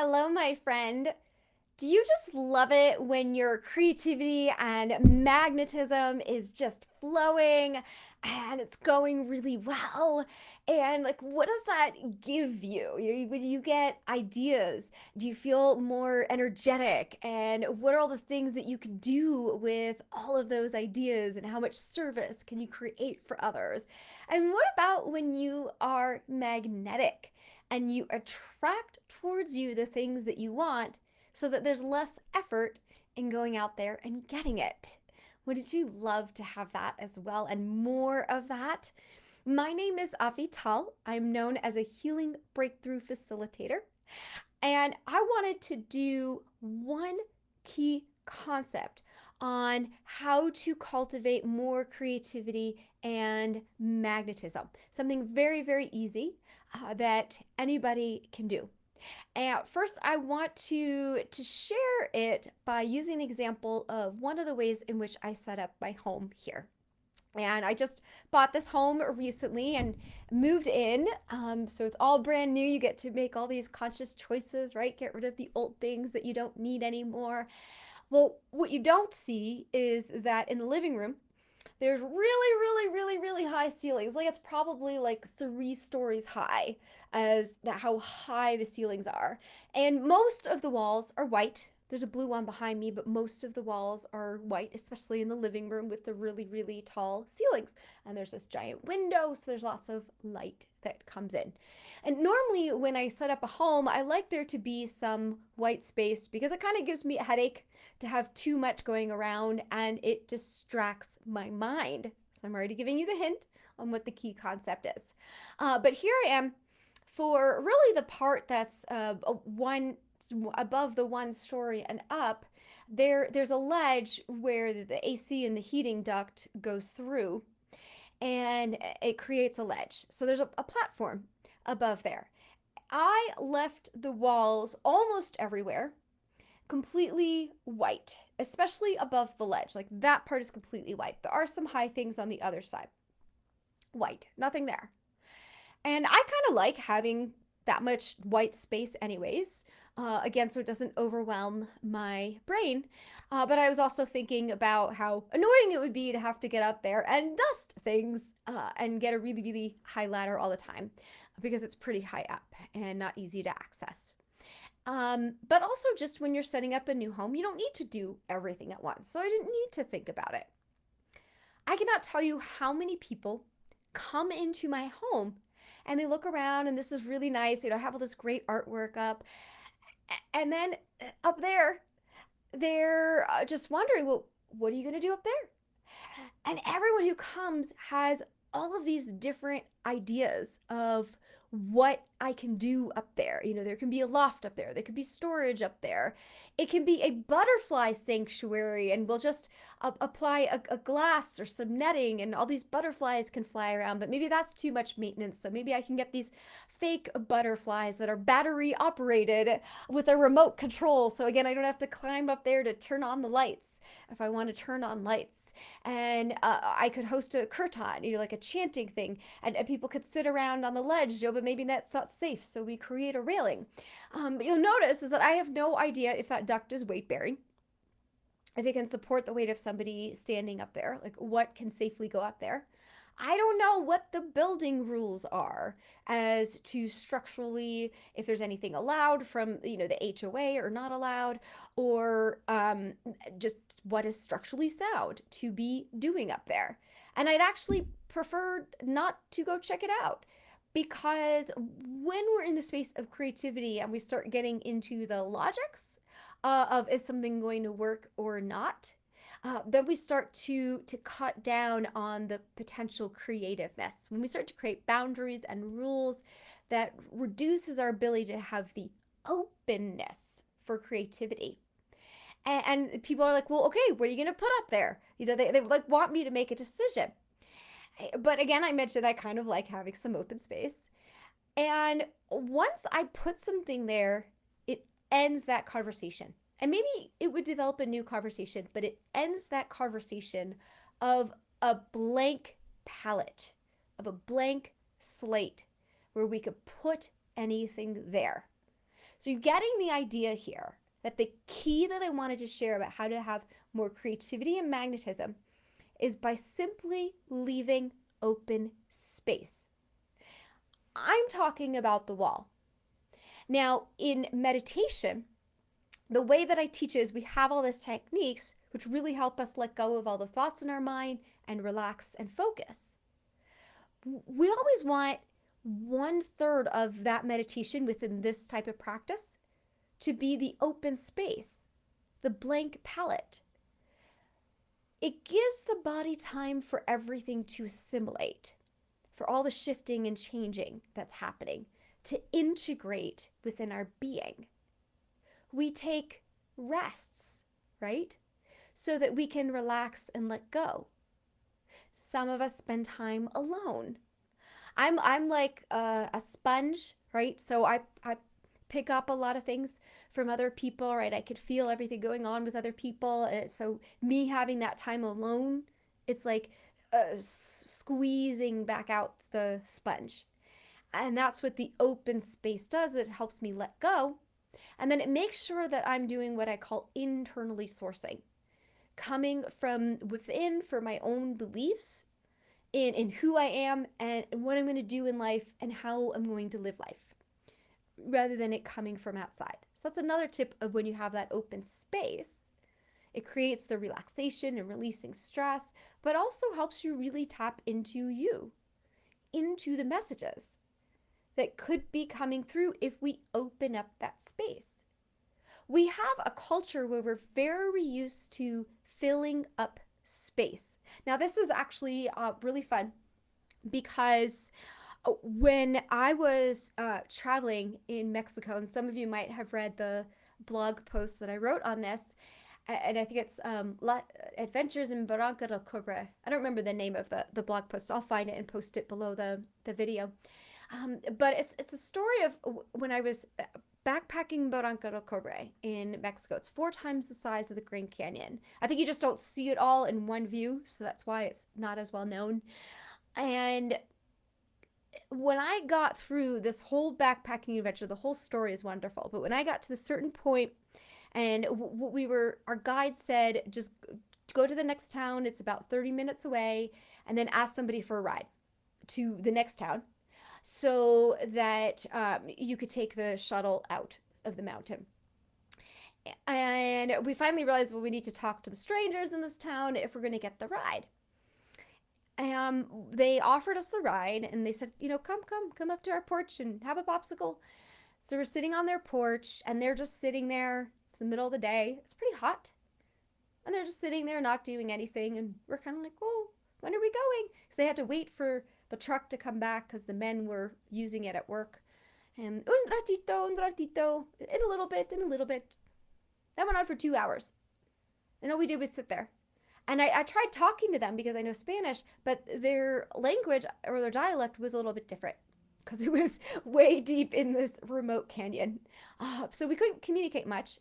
Hello, my friend. Do you just love it when your creativity and magnetism is just flowing and it's going really well? And like, what does that give you? When you get ideas, do you feel more energetic? And what are all the things that you can do with all of those ideas? And how much service can you create for others? And what about when you are magnetic and you attract towards you the things that you want? So that there's less effort in going out there and getting it. Wouldn't you love to have that as well and more of that? My name is Avital. I'm known as a healing breakthrough facilitator. And I wanted to do one key concept on how to cultivate more creativity and magnetism. Something very, very easy that anybody can do. And first, I want to share it by using an example of one of the ways in which I set up my home here. And I just bought this home recently and moved in. So it's all brand new. You get to make all these conscious choices, right? Get rid of the old things that you don't need anymore. Well, what you don't see is that in the living room, there's really high ceilings. Like it's probably like 3 stories high as how high the ceilings are. And most of the walls are white. There's a blue one behind me, but most of the walls are white, especially in the living room with the really tall ceilings. And there's this giant window, so there's lots of light that comes in. And normally when I set up a home, I like there to be some white space because it kind of gives me a headache to have too much going around and it distracts my mind. So I'm already giving you the hint on what the key concept is. But here I am for really the part that's one above the 1 story and up. There's a ledge where the AC and the heating duct goes through, and it creates a ledge. So there's a platform above there. I left the walls almost everywhere completely white, especially above the ledge. Like that part is completely white. There are some high things on the other side. White, nothing there. And I kind of like having that much white space, anyways, again, so it doesn't overwhelm my brain. But I was also thinking about how annoying it would be to have to get up there and dust things and get a really high ladder all the time because it's pretty high up and not easy to access. But also, just when you're setting up a new home, you don't need to do everything at once. So I didn't need to think about it. I cannot tell you how many people come into my home and they look around and this is really nice. I have all this great artwork up. And then up there, they're just wondering, well, what are you going to do up there? And everyone who comes has all of these different ideas of what I can do up there. There can be a loft up there, there could be storage up there, it can be a butterfly sanctuary, and we'll just apply a glass or some netting, and all these butterflies can fly around. But maybe that's too much maintenance, so maybe I can get these fake butterflies that are battery operated with a remote control. So again, I don't have to climb up there to turn on the lights if I want to turn on lights. And I could host a kirtan, like a chanting thing, and people could sit around on the ledge, but maybe that's not safe, so we create a railing. But you'll notice is that I have no idea if that duct is weight bearing, if it can support the weight of somebody standing up there, like what can safely go up there. I don't know what the building rules are as to structurally, if there's anything allowed from, the HOA or not allowed, or just what is structurally sound to be doing up there. And I'd actually prefer not to go check it out, because when we're in the space of creativity and we start getting into the logics of is something going to work or not, then we start to cut down on the potential creativeness. When we start to create boundaries and rules, that reduces our ability to have the openness for creativity. And people are like, well, okay, what are you going to put up there? They like want me to make a decision. But again, I mentioned I kind of like having some open space. And once I put something there, it ends that conversation. And maybe it would develop a new conversation, but it ends that conversation of a blank palette, of a blank slate where we could put anything there. So you're getting the idea here that the key that I wanted to share about how to have more creativity and magnetism is by simply leaving open space. I'm talking about the wall. Now, in meditation, the way that I teach is we have all these techniques which really help us let go of all the thoughts in our mind and relax and focus. We always want 1/3 of that meditation within this type of practice to be the open space, the blank palette. It gives the body time for everything to assimilate, for all the shifting and changing that's happening, to integrate within our being. We take rests, right? So that we can relax and let go. Some of us spend time alone. I'm like a sponge, right? So I pick up a lot of things from other people, right? I could feel everything going on with other people. And so me having that time alone, it's like squeezing back out the sponge. And that's what the open space does. It helps me let go. And then it makes sure that I'm doing what I call internally sourcing, coming from within for my own beliefs in who I am and what I'm going to do in life and how I'm going to live life, rather than it coming from outside. So that's another tip of when you have that open space. It creates the relaxation and releasing stress, but also helps you really tap into you, into the messages that could be coming through if we open up that space. We have a culture where we're very used to filling up space. Now, this is actually really fun because when I was traveling in Mexico, and some of you might have read the blog post that I wrote on this, and I think it's Adventures in Barranca del Cobre. I don't remember the name of the blog post. I'll find it and post it below the video. But it's a story of when I was backpacking Barranca del Cobre in Mexico. It's 4 times the size of the Grand Canyon. I think you just don't see it all in one view, so that's why it's not as well known. And when I got through this whole backpacking adventure, the whole story is wonderful. But when I got to the certain point, and our guide said, just go to the next town. It's about 30 minutes away, and then ask somebody for a ride to the next town, so that you could take the shuttle out of the mountain. And we finally realized, well, we need to talk to the strangers in this town if we're going to get the ride. They offered us the ride, and they said, come up to our porch and have a popsicle. So we're sitting on their porch, and they're just sitting there. It's the middle of the day. It's pretty hot. And they're just sitting there not doing anything. And we're kind of like, oh, when are we going? So they had to wait for the truck to come back because the men were using it at work. And un ratito, in a little bit. That went on for 2 hours. And all we did was sit there. And I tried talking to them because I know Spanish, but their language or their dialect was a little bit different because it was way deep in this remote canyon. So we couldn't communicate much.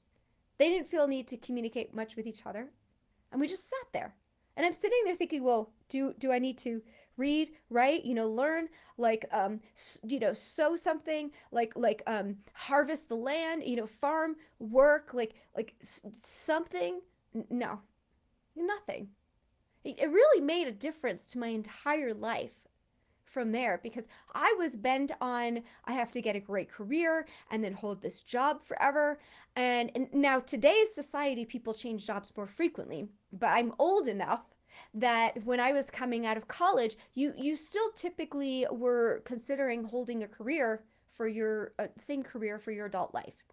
They didn't feel a need to communicate much with each other. And we just sat there. And I'm sitting there thinking, well, do I need to read, write, learn, sow something, harvest the land, farm, work, something? No, nothing. It really made a difference to my entire life from there, because I was bent on, I have to get a great career and then hold this job forever. And now today's society, people change jobs more frequently, but I'm old enough that when I was coming out of college, you still typically were considering holding a career for your same career for your adult life.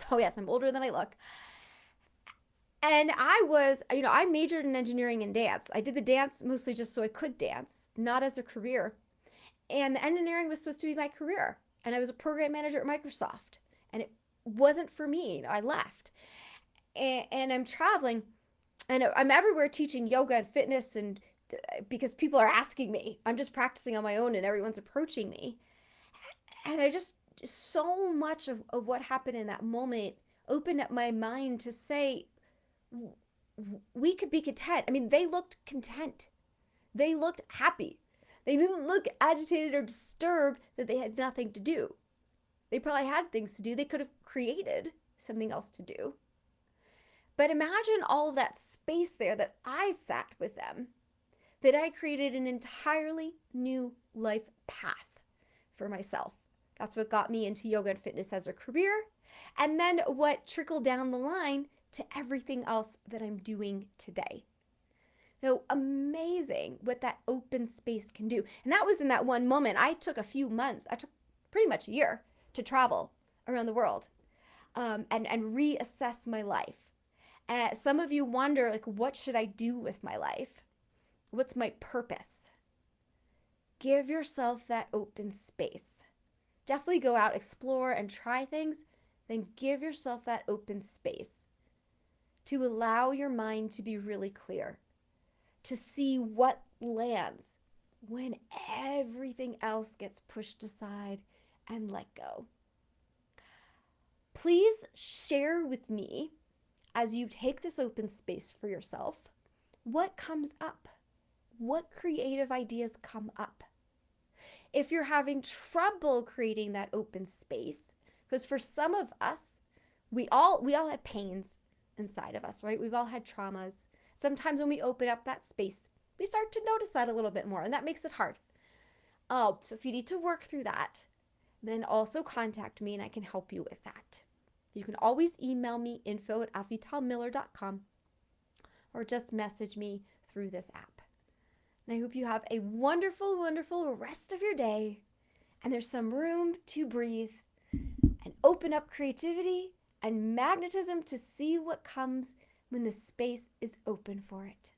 So yes, I'm older than I look. And I was, I majored in engineering and dance. I did the dance mostly just so I could dance, not as a career. And the engineering was supposed to be my career. And I was a program manager at Microsoft. And it wasn't for me. I left. And I'm traveling. And I'm everywhere teaching yoga and fitness, and because people are asking me. I'm just practicing on my own and everyone's approaching me. And I just so much of what happened in that moment opened up my mind to say, we could be content. I mean, they looked content. They looked happy. They didn't look agitated or disturbed that they had nothing to do. They probably had things to do. They could have created something else to do. But imagine all of that space there that I sat with them, that I created an entirely new life path for myself. That's what got me into yoga and fitness as a career, and then what trickled down the line to everything else that I'm doing today. So amazing what that open space can do. And that was in that one moment. I took a few months, I took pretty much a year to travel around the world and reassess my life. Some of you wonder, like, what should I do with my life? What's my purpose? Give yourself that open space. Definitely go out, explore, and try things. Then give yourself that open space to allow your mind to be really clear, to see what lands when everything else gets pushed aside and let go. Please share with me, as you take this open space for yourself, what comes up? What creative ideas come up? If you're having trouble creating that open space, because for some of us, we all have pains inside of us, right? We've all had traumas. Sometimes when we open up that space, we start to notice that a little bit more, and that makes it hard. So if you need to work through that, then also contact me and I can help you with that. You can always email me, info@avitalmiller.com, or just message me through this app. And I hope you have a wonderful, wonderful rest of your day, and there's some room to breathe and open up creativity and magnetism to see what comes when the space is open for it.